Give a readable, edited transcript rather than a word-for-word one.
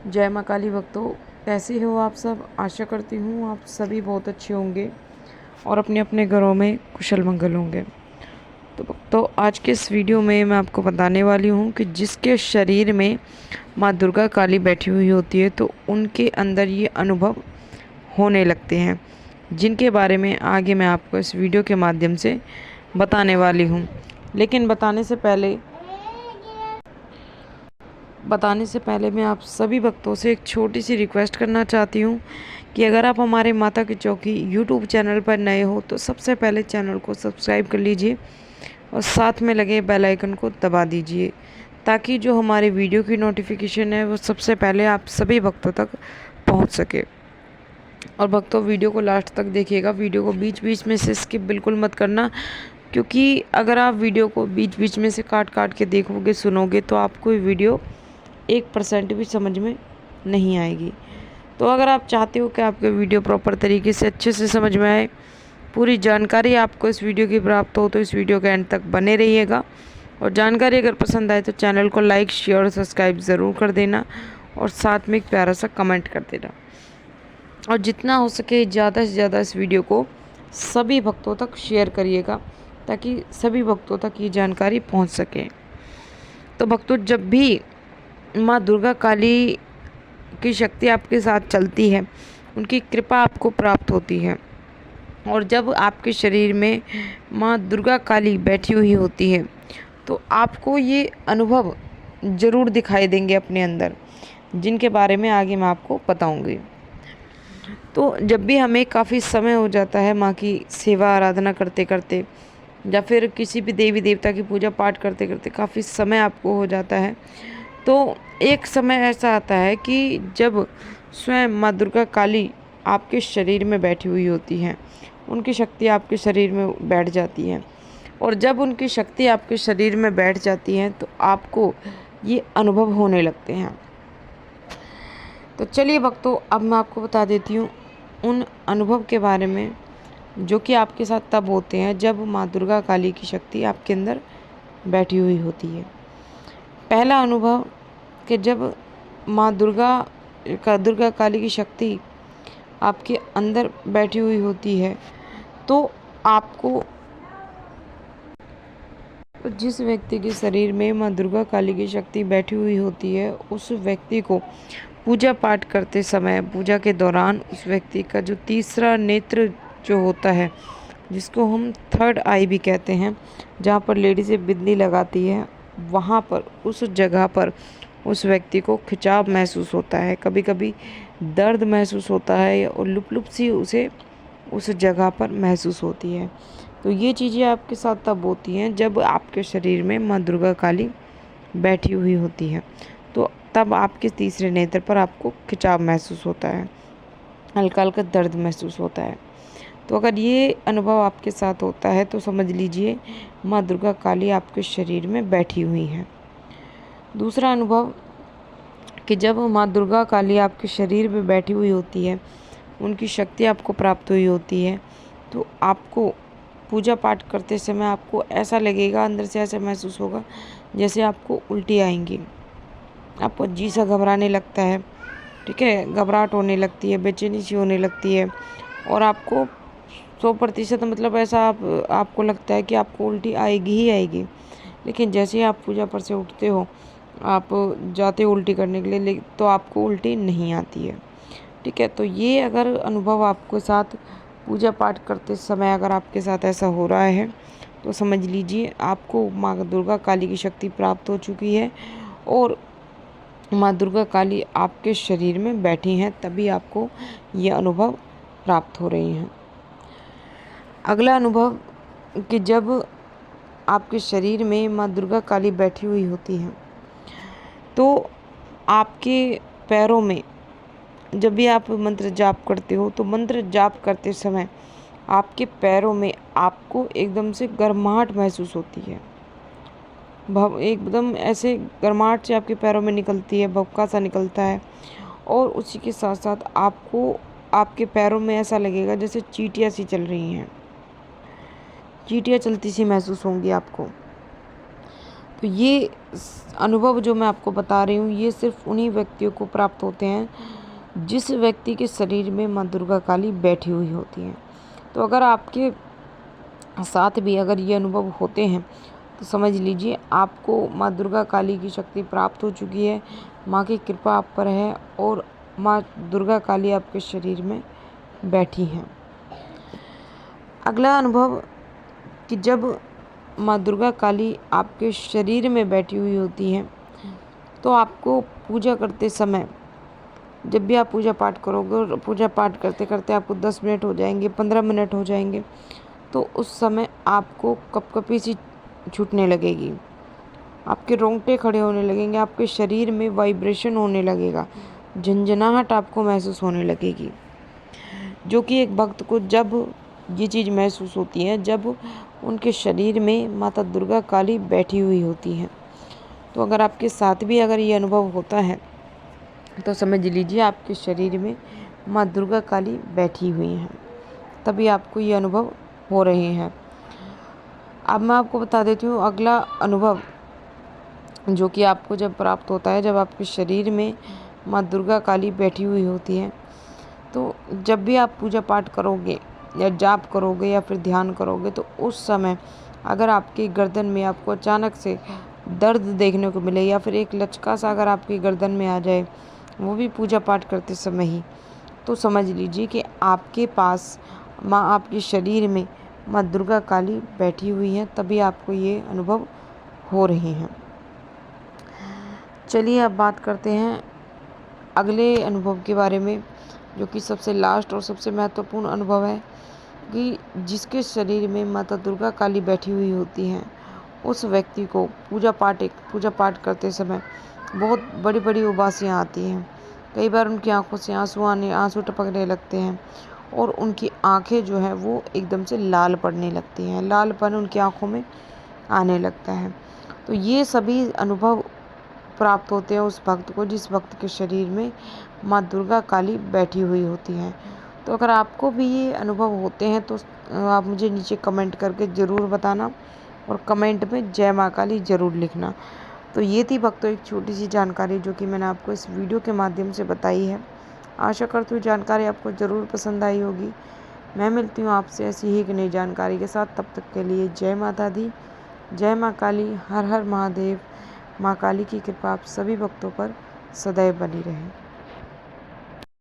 जय माँ काली भक्तों, कैसे हो आप सब। आशा करती हूँ आप सभी बहुत अच्छे होंगे और अपने अपने घरों में कुशल मंगल होंगे। तो भक्तों, आज के इस वीडियो में मैं आपको बताने वाली हूँ कि जिसके शरीर में माँ दुर्गा काली बैठी हुई होती है तो उनके अंदर ये अनुभव होने लगते हैं, जिनके बारे में आगे मैं आपको इस वीडियो के माध्यम से बताने वाली हूँ। लेकिन बताने से पहले मैं आप सभी भक्तों से एक छोटी सी रिक्वेस्ट करना चाहती हूँ कि अगर आप हमारे माता की चौकी यूट्यूब चैनल पर नए हो तो सबसे पहले चैनल को सब्सक्राइब कर लीजिए और साथ में लगे बेल आइकन को दबा दीजिए, ताकि जो हमारे वीडियो की नोटिफिकेशन है वो सबसे पहले आप सभी भक्तों तक पहुँच सके। और भक्तों, वीडियो को लास्ट तक देखिएगा, वीडियो को बीच बीच में से स्किप बिल्कुल मत करना, क्योंकि अगर आप वीडियो को बीच बीच में से काट काट के देखोगे, सुनोगे, तो आपको ये वीडियो 1% भी समझ में नहीं आएगी। तो अगर आप चाहते हो कि आपके वीडियो प्रॉपर तरीके से अच्छे से समझ में आए, पूरी जानकारी आपको इस वीडियो की प्राप्त हो, तो इस वीडियो के एंड तक बने रहिएगा। और जानकारी अगर पसंद आए तो चैनल को लाइक, शेयर और सब्सक्राइब ज़रूर कर देना और साथ में एक प्यारा सा कमेंट कर देना। और जितना हो सके ज़्यादा से ज़्यादा इस वीडियो को सभी भक्तों तक शेयर करिएगा, ताकि सभी भक्तों तक ये जानकारी पहुंच सके। तो भक्तों, जब भी माँ दुर्गा काली की शक्ति आपके साथ चलती है, उनकी कृपा आपको प्राप्त होती है। और जब आपके शरीर में माँ दुर्गा काली बैठी हुई होती है तो आपको ये अनुभव ज़रूर दिखाई देंगे अपने अंदर, जिनके बारे में आगे मैं आपको बताऊंगी। तो जब भी हमें काफ़ी समय हो जाता है माँ की सेवा आराधना करते करते, या फिर किसी भी देवी देवता की पूजा पाठ करते करते काफ़ी समय आपको हो जाता है, तो एक समय ऐसा आता है कि जब स्वयं माँ दुर्गा काली आपके शरीर में बैठी हुई होती हैं, उनकी शक्ति आपके शरीर में बैठ जाती है। और जब उनकी शक्ति आपके शरीर में बैठ जाती है तो आपको ये अनुभव होने लगते हैं। तो चलिए भक्तों, अब मैं आपको बता देती हूँ उन अनुभव के बारे में जो कि आपके साथ तब होते हैं जब माँ दुर्गा काली की शक्ति आपके अंदर बैठी हुई होती है। पहला अनुभव कि जब माँ दुर्गा काली की शक्ति आपके अंदर बैठी हुई होती है तो आपको, जिस व्यक्ति के शरीर में माँ दुर्गा काली की शक्ति बैठी हुई होती है, उस व्यक्ति को पूजा पाठ करते समय, पूजा के दौरान उस व्यक्ति का जो तीसरा नेत्र जो होता है, जिसको हम थर्ड आई भी कहते हैं, जहाँ पर लेडीज़ें बिंदी लगाती है, वहाँ पर उस जगह पर उस व्यक्ति को खिंचाव महसूस होता है, कभी कभी दर्द महसूस होता है और लुप लुप सी उसे उस जगह पर महसूस होती है। तो ये चीज़ें आपके साथ तब होती हैं जब आपके शरीर में माँ दुर्गा काली बैठी हुई होती है। तो तब आपके तीसरे नेत्र पर आपको खिंचाव महसूस होता है, हल्का हल्का दर्द महसूस होता है। तो अगर ये अनुभव आपके साथ होता है तो समझ लीजिए माँ दुर्गा काली आपके शरीर में बैठी हुई है। दूसरा अनुभव कि जब माँ दुर्गा काली आपके शरीर में बैठी हुई होती है, उनकी शक्ति आपको प्राप्त हुई होती है, तो आपको पूजा पाठ करते समय आपको ऐसा लगेगा, अंदर से ऐसा महसूस होगा जैसे आपको उल्टी आएंगी, आपको जी सा घबराने लगता है, ठीक है, घबराहट होने लगती है, बेचैनी सी होने लगती है, और आपको 100% मतलब ऐसा आपको लगता है कि आपको उल्टी आएगी ही आएगी। लेकिन जैसे ही आप पूजा पर से उठते हो, आप जाते हो उल्टी करने के लिए, तो आपको उल्टी नहीं आती है, ठीक है। तो ये अगर अनुभव आपके साथ पूजा पाठ करते समय अगर आपके साथ ऐसा हो रहा है तो समझ लीजिए आपको माँ दुर्गा काली की शक्ति प्राप्त हो चुकी है और माँ दुर्गा काली आपके शरीर में बैठी हैं, तभी आपको ये अनुभव प्राप्त हो रही हैं। अगला अनुभव कि जब आपके शरीर में माँ दुर्गा काली बैठी हुई होती हैं तो आपके पैरों में, जब भी आप मंत्र जाप करते हो तो मंत्र जाप करते समय आपके पैरों में आपको एकदम से गर्माहट महसूस होती है, एकदम ऐसे गर्माहट से आपके पैरों में निकलती है, भभका सा निकलता है। और उसी के साथ साथ आपको आपके पैरों में ऐसा लगेगा जैसे चींटियाँ सी चल रही हैं, चींटियाँ चलती सी महसूस होंगी आपको। तो ये अनुभव जो मैं आपको बता रही हूँ, ये सिर्फ उन्हीं व्यक्तियों को प्राप्त होते हैं जिस व्यक्ति के शरीर में माँ दुर्गा काली बैठी हुई होती हैं। तो अगर आपके साथ भी अगर ये अनुभव होते हैं तो समझ लीजिए आपको माँ दुर्गा काली की शक्ति प्राप्त हो चुकी है, माँ की कृपा आप पर है और माँ दुर्गा काली आपके शरीर में बैठी हैं। अगला अनुभव कि जब माँ दुर्गा काली आपके शरीर में बैठी हुई होती हैं तो आपको पूजा करते समय, जब भी आप पूजा पाठ करोगे और पूजा पाठ करते करते आपको 10 मिनट हो जाएंगे, 15 मिनट हो जाएंगे, तो उस समय आपको कपकपी सी छूटने लगेगी, आपके रोंगटे खड़े होने लगेंगे, आपके शरीर में वाइब्रेशन होने लगेगा, झंझनाहट आपको महसूस होने लगेगी। जो कि एक भक्त को जब ये चीज़ महसूस होती है, जब उनके शरीर में माता दुर्गा काली बैठी हुई होती हैं। तो अगर आपके साथ भी अगर ये अनुभव होता है तो समझ लीजिए आपके शरीर में माँ दुर्गा काली बैठी हुई हैं, तभी आपको ये अनुभव हो रहे हैं। अब मैं आपको बता देती हूँ अगला अनुभव जो कि आपको जब प्राप्त होता है, जब आपके शरीर में माँ दुर्गा काली बैठी हुई होती है। तो जब भी आप पूजा पाठ करोगे या जाप करोगे या फिर ध्यान करोगे तो उस समय अगर आपकी गर्दन में आपको अचानक से दर्द देखने को मिले या फिर एक लचका सा अगर आपकी गर्दन में आ जाए, वो भी पूजा पाठ करते समय ही, तो समझ लीजिए कि आपके पास माँ आपके शरीर में माँ दुर्गा काली बैठी हुई हैं, तभी आपको ये अनुभव हो रहे हैं। चलिए अब बात करते हैं अगले अनुभव के बारे में, जो कि सबसे लास्ट और सबसे महत्वपूर्ण अनुभव है कि जिसके शरीर में माता दुर्गा काली बैठी हुई होती हैं, उस व्यक्ति को पूजा पाठ करते समय बहुत बड़ी बड़ी उबासियाँ आती हैं। कई बार उनकी आंखों से आंसू टपकने लगते हैं और उनकी आंखें जो है वो एकदम से लाल पड़ने लगती हैं, लालपन उनकी आंखों में आने लगता है। तो ये सभी अनुभव प्राप्त होते हैं उस भक्त को जिस भक्त के शरीर में माँ दुर्गा काली बैठी हुई होती हैं। तो अगर आपको भी ये अनुभव होते हैं तो आप मुझे नीचे कमेंट करके ज़रूर बताना और कमेंट में जय माँ काली ज़रूर लिखना। तो ये थी भक्तों एक छोटी सी जानकारी जो कि मैंने आपको इस वीडियो के माध्यम से बताई है। आशा करती हूँ जानकारी आपको ज़रूर पसंद आई होगी। मैं मिलती हूँ आपसे ऐसी ही एक नई जानकारी के साथ। तब तक के लिए जय माता दी, जय माँ काली, हर हर महादेव। माँ काली की कृपा आप सभी भक्तों पर सदैव बनी रहे।